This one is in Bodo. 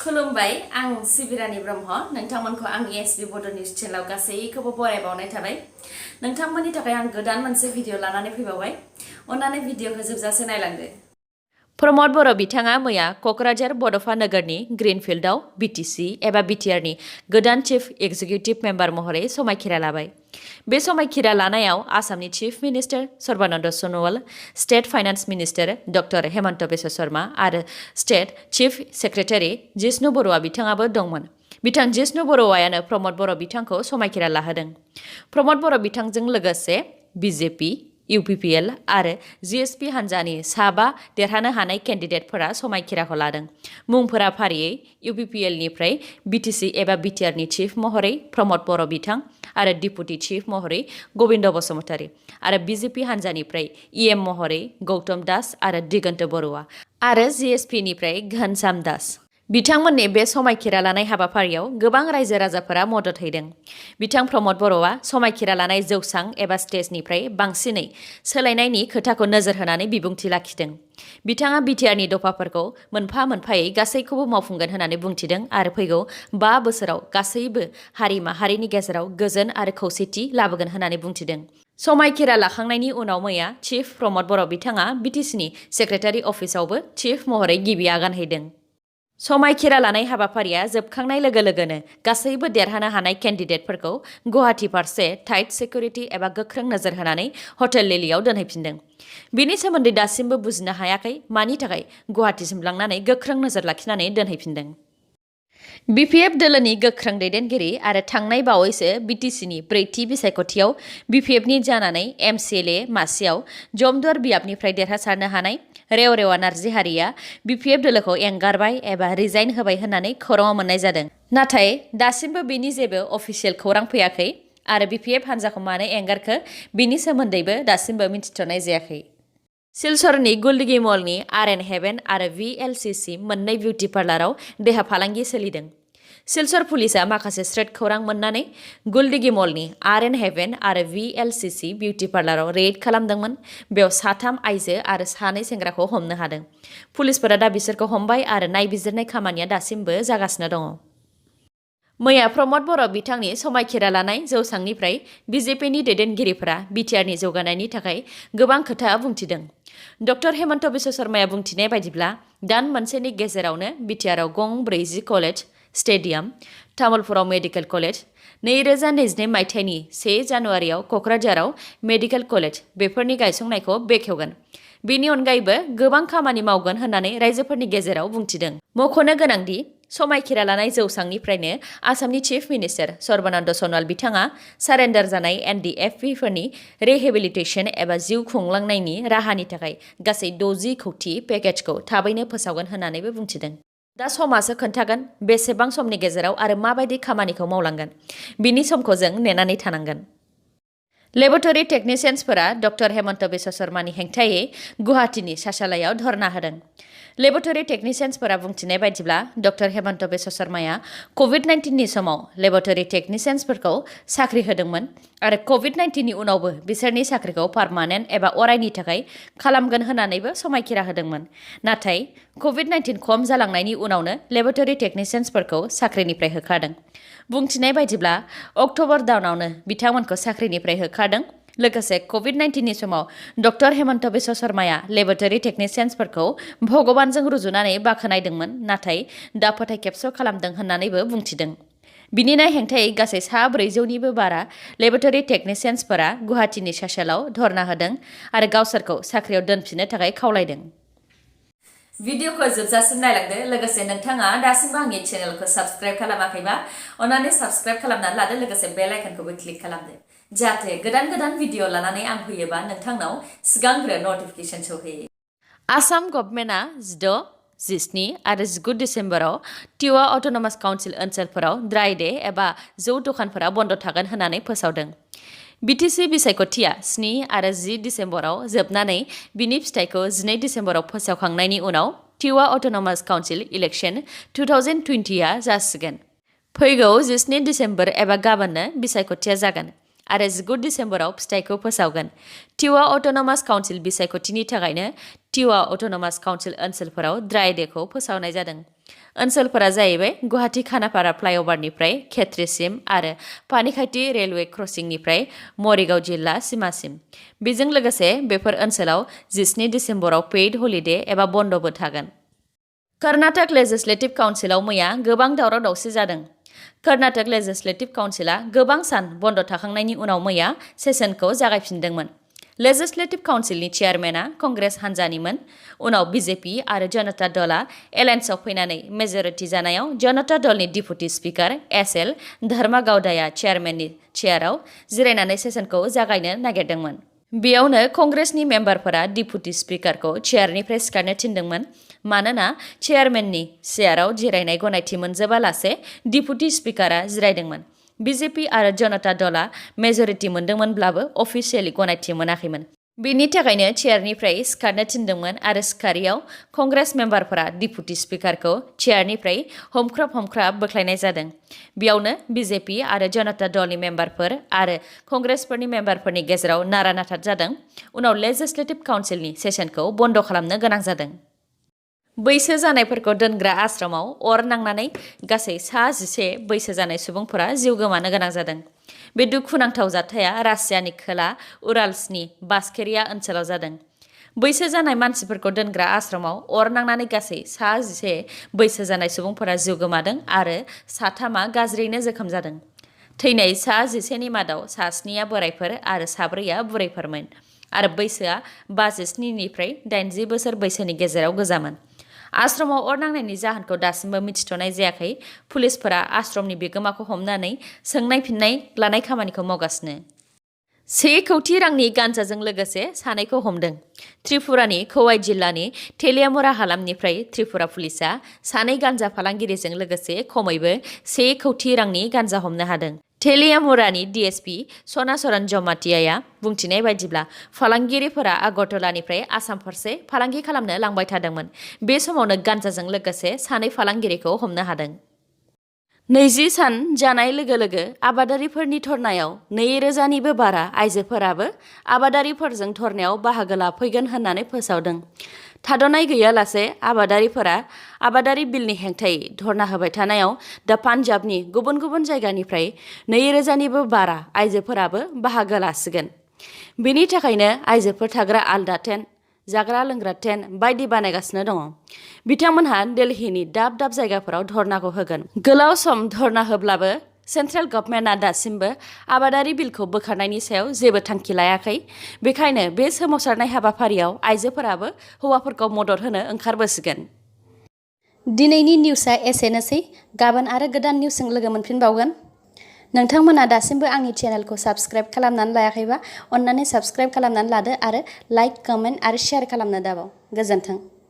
खुलुमबाय आं सिबिरानि ब्रह्म नोंथांमोनखौ आंनि sbbodonews चेनेलाव गासैखौबो बरायबावनाय थाबाय नोंथांमोननि थाखाय आं गोदान मोनसे भिडिअ लानानै फैबावबाय अन्नानै भिडिअखौ जोबजासे नायलांदो प्रमद बर' बिथाङा मैया क'क्राझार बड'फा नोगोरनि ग्रीनफील्डआव BTC एबा BTR नि गोदान चीफ एक्जिकिउटिव मेम्बार महरै समायखिरा लाबाय बे समायखिरा लानायाव आसामनि chief minister Sarbananda Sonowal state finance minister doctor Himanta Biswa Sarma आरो state chief secretary Jishnu Baruah बिथाङाबो दंमोन बिथां जिष्णु बरुवायानो प्रमद बर' बिथांखौ समायखिरा लाहोदों प्रमद बर' बिथांजों लोगोसे BJP UPPL आरो GSP हान्जानि साबा देरहानो हानाय केन्डिडेटफोरा समायखिराखौ लादों मुंफोरा फारियै UPPL निफ्राय BTC एबा BTR नि चीफ महरै प्रमद बर' बिथां आरो डिपुटि चीफ महरै गबिन्द बसुमतारी आरो BJP हान्जानिफ्राय EM महरै गौतम दास आरो दिगन्त बरुवा आरो GSP निफ्राय घनश्याम दास बिथांमोननि बे समायखिरा लानाय हाबाफारियाव गोबां रायजो राजाफोरा मदद हैदों बिथां प्रमद बर'आ समायखिरा लानाय जौसां एबा स्टेजनिफ्राय बांसिनै सोलायनायनि खोथाखौ नोजोर होनानै बिबुंथि लाखिदों बिथाङा BTR नि दफाफोरखौ मोनफा मोनफायै गासैखौबो मावफुंगोन होननानै बुंथिदों आरो फैगौ 5 बोसोराव गासैबो हारि माहारिनि गेजेराव गोजोन आरो खौसेथि लाबोगोन होननानै बुंथिदों समायखिरा लाखांनायनि उनाव मैया चीफ प्रमद बर' बिथाङा BTC नि सेक्रेटारि अफिसावबो चीफ महरै गिबि आगान हैदों समायखिरा लानाय हाबाफारिया जोबखांनाय लोगो लोगोनो गासैबो देरहानो हानाय केन्डिडेटफोरखौ गुवाहाटी फारसे टाइट सिकिउरिटि एबा गोख्रों नोजोर होनानै हटेल लिलिआव दोनहैफिनदों बिनि सोमोन्दै दासिमबो बुजिनो हायाखै मानि थाखाय गुवाहाटीसिम लांनानै गोख्रों नोजोर लाखिनानै दोनहैफिनदों BPF दोलोनि गोख्रों दैदेनगिरि आरो थांनाय बावैसो BTC नि ब्रैथि बिसायख'थियाव BPF नि जानानै MCLA मासियाव जमदुवार बियाबनिफ्राय देरहासारनो हानाय रेवरेवा नार्जिहारिया BPF दोलोखौ एंगारबाय एबा रिजाइन होबाय होननानै खौराङाव मोननाय जादों नाथाय दासिमबो बेनि जेबो अफिसियेल खौरां फैयाखै आरो BPF हान्जाखौ मानो एंगारखो बिनि सोमोन्दैबो दासिमबो मिथिथ'नाय जायाखै सिलचरनि गुलदिगी मलनि RN हेभेन आरो VLCC मोननै बिउटि पार्लाराव देहा फालांगि सोलिदों सिलचर पुलिसा माखासे स्रेड खौरां मोननानै गुलदिगी मलनि RN हेभेन आरो VLCC बिउटि पार्लाराव रेड खालामदोंमोन बेयाव 3 आइजो आरो 2 सेंग्राखौ हमनो हादों पुलिसफोरा दा बिसोरखौ हमबाय आरो नायबिजिरनाय खामानिया दासिमबो जागासिनो दङ मैया प्रमद बर' बिथांनि समायखिरा लानाय जौसांनिफ्राय BJP नि दैदेनगिरिफोरा BTR नि जौगानायनि थाखाय गोबां खोथा बुंथिदों डक्टर हेमन्त बिश्व शर्माया बुंथिनाय बायदिब्ला दान मोनसेनि गेजेरावनो BTR आव गं 40 कलेज स्टेडियाम तामुलपुराव मेडिकेल कलेज 2022 मायथाइनि 1 जानुवारियाव क'क्राझाराव मेडिकेल कलेज बेफोरनि गायसंनायखौ बेखेवगोन बेनि अनगायैबो गोबां खामानि मावगोन होननानै रायजोफोरनि गेजेराव बुंथिदों मख'नो गोनांदि समायखिरा लानाय जौसांनिफ्रायनो आसामनि चीफ मिनिस्टार सर्बानन्द सनोवाल बिथाङा सारेन्डार जानाय NDFB फोरनि रिहेबिलिटेसन एबा जिउ खुंलांनायनि राहानि थाखाय गासै 60 कौटि पेकेजखौ थाबैनो फोसावगोन होननानैबो बुंथिदों दा समासो खोन्थागोन बेसेबां समनि गेजेराव आरो माबायदि खामानिखौ मावलांगोन बिनि समखौ जों नेनानै थानांगोन लेबरेटरि टेकनिशियान्सफोरा डक्टर हेमन्त बिश्व शर्मानि हेंथायै गुवाहाटीनि सासालायाव धर्ना होदों लेबरेटरि टेकनिशियान्सफोरा बुंथिनाय बायदिब्ला डक्टर हेमन्त बिश्व शर्माया COVID-19 नि समाव लेबरेटरि टेकनिशियान्सफोरखौ साख्रि होदोंमोन आरो COVID-19 नि उनावबो बिसोरनि साख्रिखौ पार्मानेन्ट एबा अरायनि थाखाय खालामगोन होननानैबो समायखिरा होदोंमोन नाथाय COVID-19 खम जालांनायनि उनावनो लेबरेटरि टेकनिशियान्सफोरखौ साख्रिनिफ्राय होखारदों बुंथिनाय बायदिब्ला अक्ट'बर दानावनो बिथांमोनखौ साख्रिनिफ्राय होखारदों लोगोसे COVID-19 नि समाव डक्टर हेमन्त बिश्व शर्माया लेबरेटरि टेकनिशियान्सफोरखौ भगवानजों रुजुनानै बाख्नायदोंमोन नाथाय दा फोथायखेबस' खालामदों होननानैबो बुंथिदों बिनिनो हेंथायै गासै 400निबो बारा लेबरेटरि टेकनिशियान्सफोरा गुवाहाटीनि सासालाव धर्ना होदों आरो गावसोरखौ साख्रियाव दोनफिननो थाखाय खावलायदों भिडिअखौ जोबजासिम नायलांदो लोगोसे नोंथाङा दासिमबो आंनि चेनेलखौ साबस्क्राइब खालामाखैबा अन्नानै साबस्क्राइब खालामनानै लादो लोगोसे बेल आइकनखौबो क्लिक खालामदो जाहाथे गोदान भिडिअ लानानै आं फैयोबा नोंथांनाव सिगांग्रो नटिफिकेसन सौहैयो आसाम गभर्नमेन्टआ 16, 17 आरो 19 डिसेम्बराव टिवा अट'नमास काउन्सिल ओनसोलफोराव ड्राइ डे एबा जौ दखानफोरा बन्द थागोन होननानै फोसावदों BTC बिसायख'थिया 7 आरो 10 डिसेम्बराव जोबनानै बिनि फिथाइखौ 12 डिसेम्बराव फोसावखांनायनि उनाव टिवा अट'नमास काउन्सिल इलेक्शन 2020 आ जासिगोन फैगौ 17 डिसेम्बर एबा गाबोननो बिसायख'थिया जागोन आरो 19 डिसेम्बराव फिथाइखौ फोसावगोन टिवा अट'नमास काउन्सिल बिसायख'थिनि थाखायनो टिवा अट'नमास काउन्सिल ओनसोलफोराव ड्राइ डेखौ फोसावनाय जादों। ओनसोलफोरा जाहैबाय गुवाहाटी खानापारा फ्लाइअभारनिफ्राय खेत्रीसिम आरो पानिखायथि रेलवे क्रसिंनिफ्राय मरिगाव जिल्ला सिमासिम। बेजों लोगोसे बेफोर ओनसोलाव 17 डिसेम्बराव पेइड हलिडे एबा बन्दबो थागोन। कर्नाटक लेजिस्लेटिभ काउन्सिलाव मैया गोबां दावराव दावसि जादों। कर्नाटक लेजिस्लेटिभ काउन्सिला गोबां सान बन्द थाखांनायनि उनाव मैया सेसनखौ जागायफिनदोंमोन। लेजिस्लेटिभ काउन्सिलनि चेयारमेना कंग्रेस हान्जानिमोन। उनाव बीजेपी आरो जनता दलआ एलायन्सआव फैनानै मेजरिटि जानायाव जनता दलनि डिपुटि स्पिकार एस.एल. धर्मागावदाया चेयारमेननि चेयाराव जिरायनानै सेसनखौ जागायनो नागिरदोंमोन। बेयावनो कंग्रेसनि मेम्बारफोरा डिपुटि स्पिकारखौ चेयारनिफ्राय सिखारनो थिनदोंमोन। मानोना चेयारमेननि चेयाराव जिरायनाय गनायथि मोनजोबालासे डिपुटि स्पिकारा जिरायदोंमोन। बीजेपी आरो जनता दलआ मेजरिटि मोनदोंमोनब्लाबो अफिसियेलि गनायथि मोनाखैमोन। बेनि थाखायनो चेयारनिफ्राय सिखारनो थिनदोंमोन आरो सिखारियाव कंग्रेस मेम्बारफोरा डिपुटि स्पिकारखौ चेयारनिफ्राय हमख्राब बोख्लायनाय जादों। बेयावनो बीजेपी आरो जनता दलनि मेम्बारफोर आरो कंग्रेसफोरनि मेम्बारफोरनि गेजेराव नारा-नाथा जादों। उनाव लेजिस्लेटिभ काउन्सिलनि सेसनखौ बन्द खालामनो गोनां जादों। बैसो जानायफोरखौ दोनग्रा आश्रमाव अर नांनानै गासै 11 बैसो जानाय सुबुंफोरा जिउ गोमानो गोनां जादों। बे दुखुनांथाव जाथाया रासियानि खोला उराल्सनि बास्केरिया ओनसोलाव जादों। बैसो जानाय मानसिफोरखौ दोनग्रा आश्रमाव अर नांनानै गासै 11 बैसो जानाय सुबुंफोरा जिउ गोमादों आरो 3 गाज्रियैनो जोखोम जादों। थैनाय 11नि मादाव 7 बोरायफोर आरो 4 बुरैफोरमोन आरो बैसोआ 57 निफ्राय 80 बोसोर बैसोनि गेजेराव गोजामोन। आश्रमाव अर नांनायनि जाहोनखौ दासिमबो मिथिथ'नाय जायाखै। पुलिसफोरा आश्रमनि बिगोमाखौ हमनानै सोंनाय फिननाय लानाय खामानिखौ मावगासिनो। 1 कौटि रांनि गान्जाजों लोगोसे सानैखौ हमदों। त्रिपुरानि खौवाइ जिल्लानि तेलियामुरा हालामनिफ्राय त्रिपुरा पुलिसआ 2 गान्जा फालांगिरिजों लोगोसे खमैबो 1 कौटि रांनि गान्जा हमनो हादों। तेलियामुरानि डीएसपी सनाचरन जमातियाया बुंथिनाय बायदिब्ला फालांगिरिफोरा आगरतलानिफ्राय आसाम फारसे फालांगि खालामनो लांबाय थादोंमोन। बे समावनो गान्जाजों लोगोसे 2 फालांगिरिखौ हमनो हादों। 20 सान जानाय लोगो लोगो आबादारिफोरनि धरनायाव 2000 निबो बारा आइजोफोराबो आबादारिफोरजों धरनायाव बाहागो लाफैगोन होननानै फोसावदों। थाद'नाय गैयालासे आबादारिफोरा आबादारि बिलनि हेंथायै धरना होबाय थानायाव दा पान्जाबनि गुबुन गुबुन जायगानिफ्राय 2000 निबो बारा आइजोफोराबो बाहागो लासिगोन। बेनि थाखायनो आइजोफोर थाग्रा आलदा टेन्ट, जाग्रा लोंग्रा टेन्ट बायदि बानायगासिनो दङ। बिथांमोनहा दिल्लीनि दाब दाब जायगाफोराव धरनाखौ होगोन। गोलाव सम धरना होब्लाबो सेन्ट्रेल गभर्नमेन्टआ दासिमबो आबादारि बिलखौ बोखारनायनि सायाव जेबो थांखि लायाखै। बेखायनो बे सोमावसारनाय हाबाफारियाव आइजोफोराबो हौवाफोरखौ मदद होनो ओंखारबोसिगोन। दिनैनि निउसआ एसेनोसै। गाबोन आरो गोदान निउसजों लोगो मोनफिनबावगोन। नोंथांमोना दासिमबो आंनि चेनेलखौ साबस्क्राइब खालामनानै लायाखैबा अन्नानै साबस्क्राइब खालामनानै लादो आरो लाइक, कमेन्ट आरो शेयार खालामनो दाबाव। गोजोन्थों।